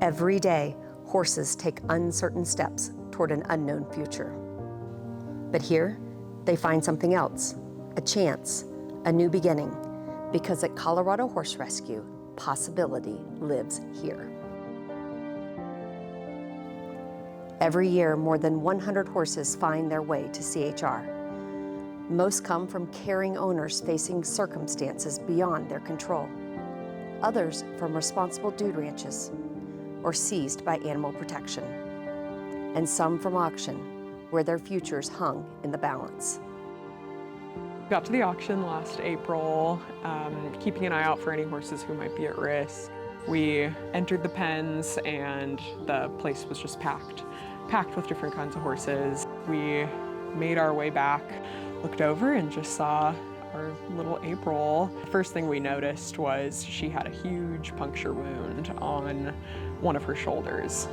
Every day, horses take uncertain steps toward an unknown future. But here, they find something else, a chance, a new beginning, because at Colorado Horse Rescue, possibility lives here. Every year, more than 100 horses find their way to CHR. Most come from caring owners facing circumstances beyond their control. Others from responsible dude ranches or seized by animal protection. And some from auction, where their futures hung in the balance. Got to the auction last April, keeping an eye out for any horses who might be at risk. We entered the pens and the place was just packed with different kinds of horses. We made our way back, looked over and just saw our little April. The first thing we noticed was she had a huge puncture wound on one of her shoulders.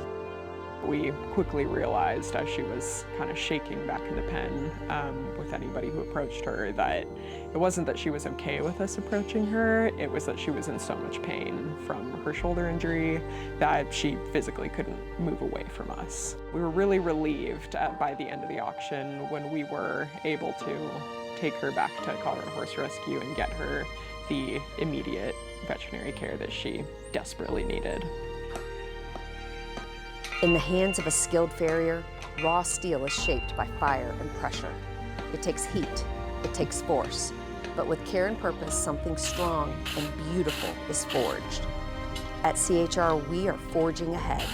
We quickly realized as she was kind of shaking back in the pen with anybody who approached her that it wasn't that she was okay with us approaching her, it was that she was in so much pain from her shoulder injury that she physically couldn't move away from us. We were really relieved by the end of the auction when we were able to take her back to Colorado Horse Rescue and get her the immediate veterinary care that she desperately needed. In the hands of a skilled farrier, raw steel is shaped by fire and pressure. It takes heat, it takes force, but with care and purpose, something strong and beautiful is forged. At CHR, we are forging ahead,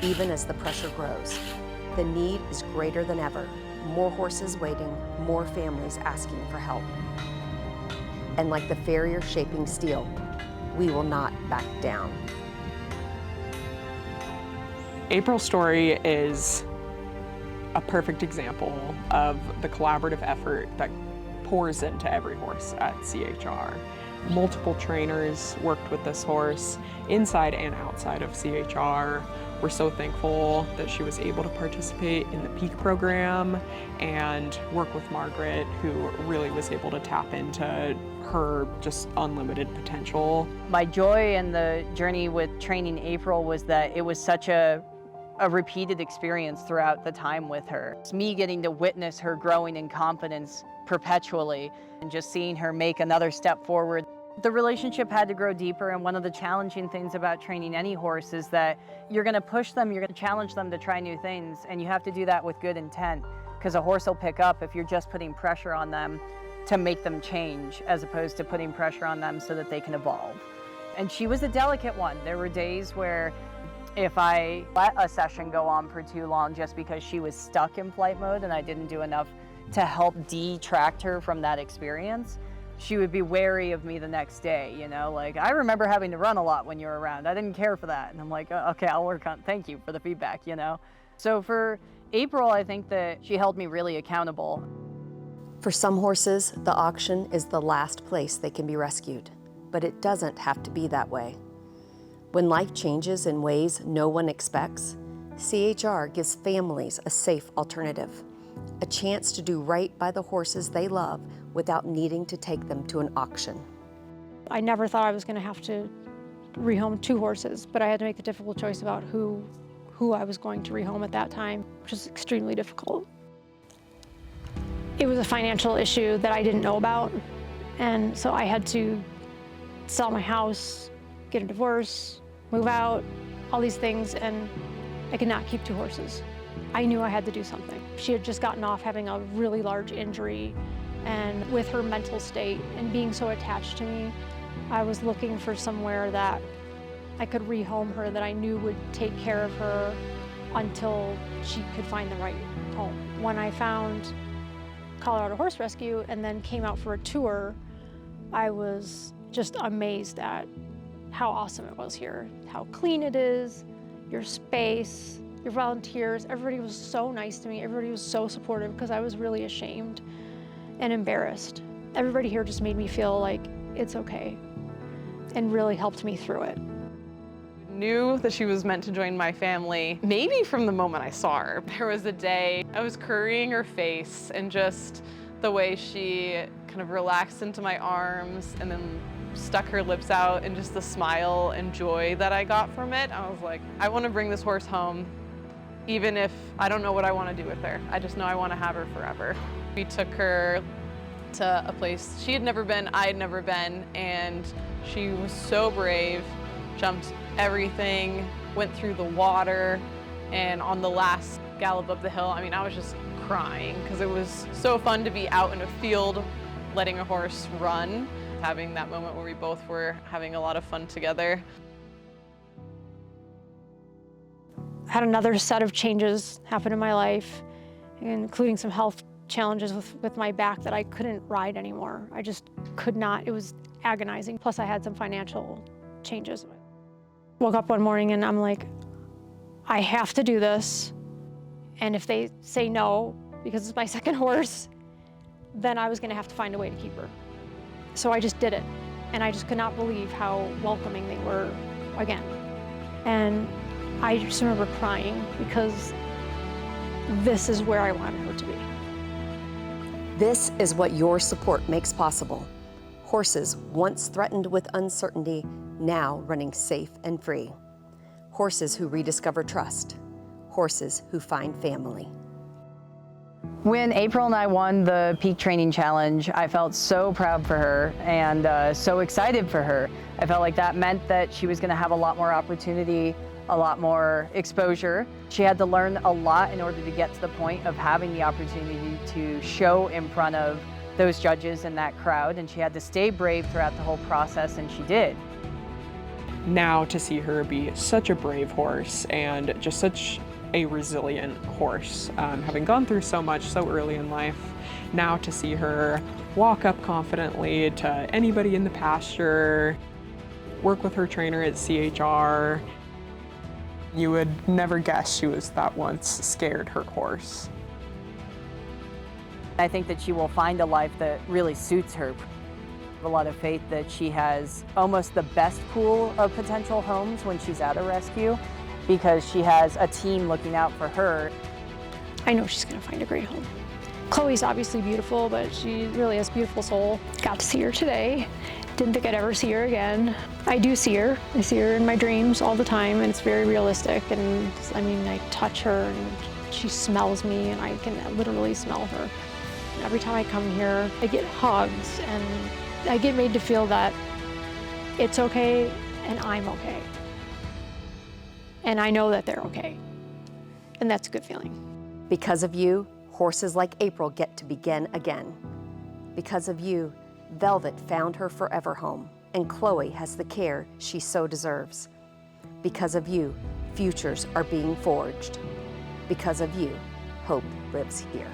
even as the pressure grows. The need is greater than ever. More horses waiting, more families asking for help. And like the farrier shaping steel, we will not back down. April's story is a perfect example of the collaborative effort that pours into every horse at CHR. Multiple trainers worked with this horse inside and outside of CHR. We're so thankful that she was able to participate in the Peak program and work with Margaret, who really was able to tap into her just unlimited potential. My joy in the journey with training April was that it was such a repeated experience throughout the time with her. It's me getting to witness her growing in confidence perpetually and just seeing her make another step forward. The relationship had to grow deeper, and one of the challenging things about training any horse is that you're going to push them, you're going to challenge them to try new things, and you have to do that with good intent, because a horse will pick up if you're just putting pressure on them to make them change, as opposed to putting pressure on them so that they can evolve. And she was a delicate one. There were days where if I let a session go on for too long just because she was stuck in flight mode and I didn't do enough to help detract her from that experience, she would be wary of me the next day, you know? Like, I remember having to run a lot when you were around. I didn't care for that. And I'm like, oh, okay, I'll work on, thank you for the feedback, you know? So for April, I think that she held me really accountable. For some horses, the auction is the last place they can be rescued, but it doesn't have to be that way. When life changes in ways no one expects, CHR gives families a safe alternative, a chance to do right by the horses they love without needing to take them to an auction. I never thought I was going to have to rehome 2 horses, but I had to make the difficult choice about who I was going to rehome at that time, which was extremely difficult. It was a financial issue that I didn't know about, and so I had to sell my house, get a divorce, move out, all these things, and I could not keep 2 horses. I knew I had to do something. She had just gotten off having a really large injury, and with her mental state and being so attached to me, I was looking for somewhere that I could rehome her, that I knew would take care of her until she could find the right home. When I found Colorado Horse Rescue and then came out for a tour, I was just amazed at how awesome it was here, how clean it is, your space, your volunteers. Everybody was so nice to me. Everybody was so supportive because I was really ashamed and embarrassed. Everybody here just made me feel like it's okay and really helped me through it. Knew that she was meant to join my family, maybe from the moment I saw her. There was a day I was currying her face, and just the way she kind of relaxed into my arms and then stuck her lips out and just the smile and joy that I got from it, I was like, I want to bring this horse home, even if I don't know what I want to do with her. I just know I want to have her forever. We took her to a place she had never been, I had never been, and she was so brave, jumped everything, went through the water, and on the last gallop up the hill, I mean, I was just crying because it was so fun to be out in a field, letting a horse run, having that moment where we both were having a lot of fun together. I had another set of changes happen in my life, including some health challenges with my back that I couldn't ride anymore. I just could not. It was agonizing. Plus I had some financial changes. Woke up one morning and I'm like, I have to do this. And if they say no, because it's my second horse, then I was gonna have to find a way to keep her. So I just did it. And I just could not believe how welcoming they were again. And I just remember crying because this is where I wanted her to be. This is what your support makes possible. Horses once threatened with uncertainty, now running safe and free. Horses who rediscover trust. Horses who find family. When April and I won the Peak Training Challenge, I felt so proud for her and so excited for her. I felt like that meant that she was going to have a lot more opportunity, a lot more exposure. She had to learn a lot in order to get to the point of having the opportunity to show in front of those judges and that crowd, and she had to stay brave throughout the whole process, and she did. Now to see her be such a brave horse and just such a resilient horse, having gone through so much so early in life, now to see her walk up confidently to anybody in the pasture, work with her trainer at CHR, you would never guess she was that once scared her horse. I think that she will find a life that really suits her. I have a lot of faith that she has almost the best pool of potential homes when she's at a rescue, because she has a team looking out for her. I know she's gonna find a great home. Chloe's obviously beautiful, but she really has a beautiful soul. Got to see her today. Didn't think I'd ever see her again. I do see her. I see her in my dreams all the time, and it's very realistic. And I mean, I touch her and she smells me, and I can literally smell her. And every time I come here, I get hugs, and I get made to feel that it's okay and I'm okay. And I know that they're okay. And that's a good feeling. Because of you, horses like April get to begin again. Because of you, Velvet found her forever home, and Chloe has the care she so deserves. Because of you, futures are being forged. Because of you, hope lives here.